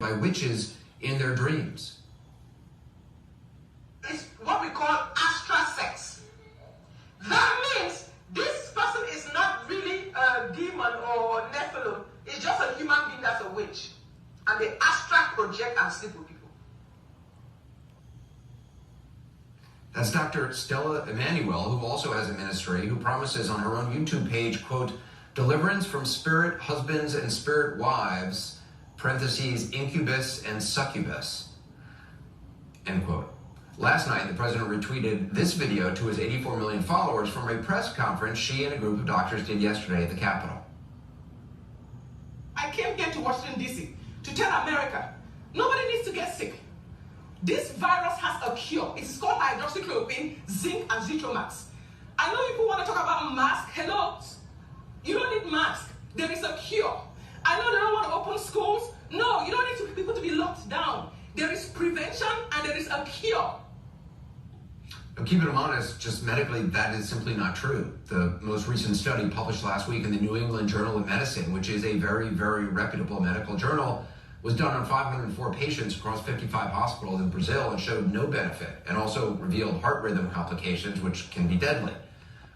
by witches in their dreams. It's what we call astral sex. That means this person is not really a demon or Nephilim. It's just a human being that's a witch. And they astral project and sleep with people. That's Dr. Stella Emanuel, who also has a ministry, who promises on her own YouTube page, quote, deliverance from spirit husbands and spirit wives, parentheses, incubus and succubus, end quote. Last night, the president retweeted this video to his 84 million followers from a press conference she and a group of doctors did yesterday at the Capitol. I came here to Washington, D.C. to tell America, nobody needs to get sick. This virus has a cure. It is called hydroxychloroquine, zinc, and zithromax. I know people want to talk about masks. Hello? You don't need masks. There is a cure. I know they don't want to open schools. No, you don't need people to be locked down. There is prevention and there is a cure. But keeping them honest, just medically, that is simply not true. The most recent study published last week in the New England Journal of Medicine, which is a very, very reputable medical journal, was done on 504 patients across 55 hospitals in Brazil and showed no benefit, and also revealed heart rhythm complications, which can be deadly.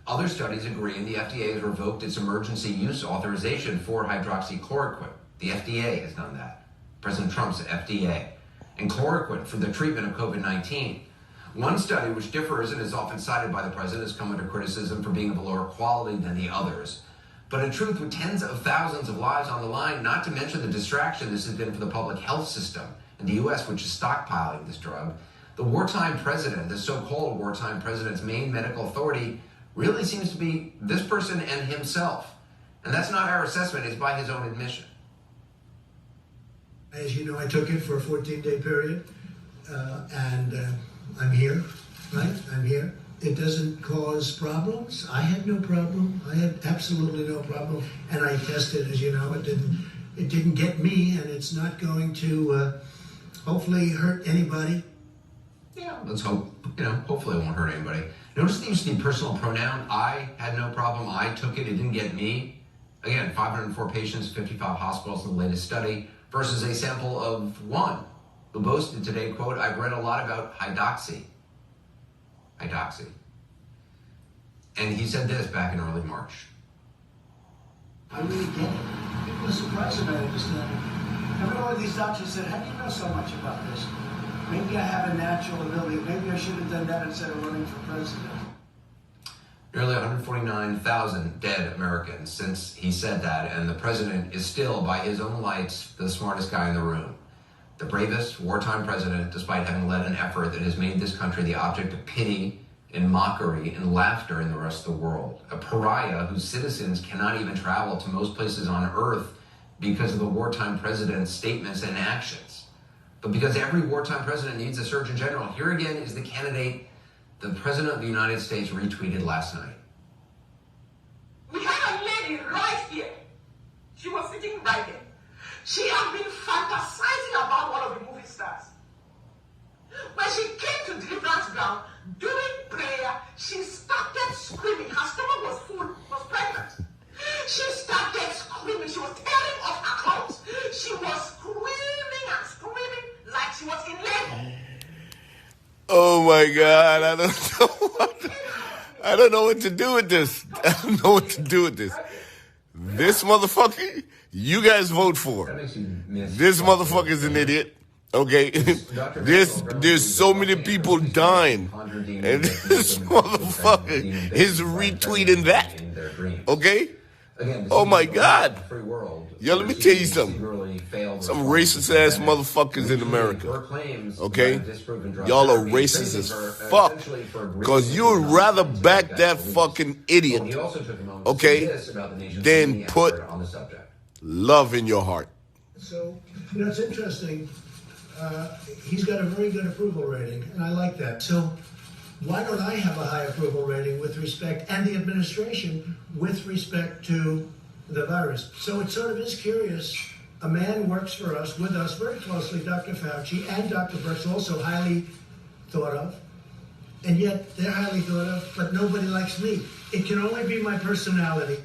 Other studies agree, and the FDA has revoked its emergency use authorization for hydroxychloroquine. The FDA has done that. President Trump's FDA. And chloroquine for the treatment of COVID-19. One study, which differs and is often cited by the president, has come under criticism for being of a lower quality than the others. But in truth, with tens of thousands of lives on the line, not to mention the distraction this has been for the public health system in the U.S., which is stockpiling this drug, the wartime president, the so-called wartime president's main medical authority, really seems to be this person and himself. And that's not our assessment, it's by his own admission. As you know, I took it for a 14-day period, and I'm here, right? I'm here. It doesn't cause problems. I had no problem. I had absolutely no problem. And I tested, as you know, it didn't get me, and it's not going to hopefully hurt anybody. Yeah, let's hope, hopefully it won't hurt anybody. Notice the use of the personal pronoun. I had no problem. I took it. It didn't get me. Again, 504 patients, 55 hospitals in the latest study, versus a sample of one who boasted today, quote, I've read a lot about hydroxy. And he said this back in early March. I really get it. People are surprised that I understand it. Every one of these doctors said, how do you know so much about this? Maybe I have a natural ability. Maybe I should have done that instead of running for president. Nearly 149,000 dead Americans since he said that, and the president is still, by his own lights, the smartest guy in the room. The bravest wartime president, despite having led an effort that has made this country the object of pity and mockery and laughter in the rest of the world. A pariah whose citizens cannot even travel to most places on earth because of the wartime president's statements and actions. But because every wartime president needs a Surgeon General, here again is the candidate the President of the United States retweeted last night. We had a lady right here. She was sitting right there. She had been fantasizing about one of the movie stars. When she came to deliverance ground, during prayer, she started screaming. Her stomach was full, was pregnant. She started screaming. She was tearing off her clothes. She was screaming and screaming like she was in labor. Oh my God, I don't know what to do with this. I don't know what to do with this. This motherfucker, you guys vote for. This motherfucker's an idiot. Okay, there's so many people dying, and this motherfucker is retweeting that. Okay? Oh my God. Yo, let me tell you something. Some racist ass motherfuckers in America. Okay? Y'all are racist as fuck. Because you would rather back that fucking idiot, okay, than put love in your heart. So, it's interesting. He's got a very good approval rating, and I like that. So why don't I have a high approval rating with respect, and the administration, with respect to the virus? So it sort of is curious. A man works for us, with us very closely, Dr. Fauci, and Dr. Birx, also highly thought of. And yet they're highly thought of, but nobody likes me. It can only be my personality.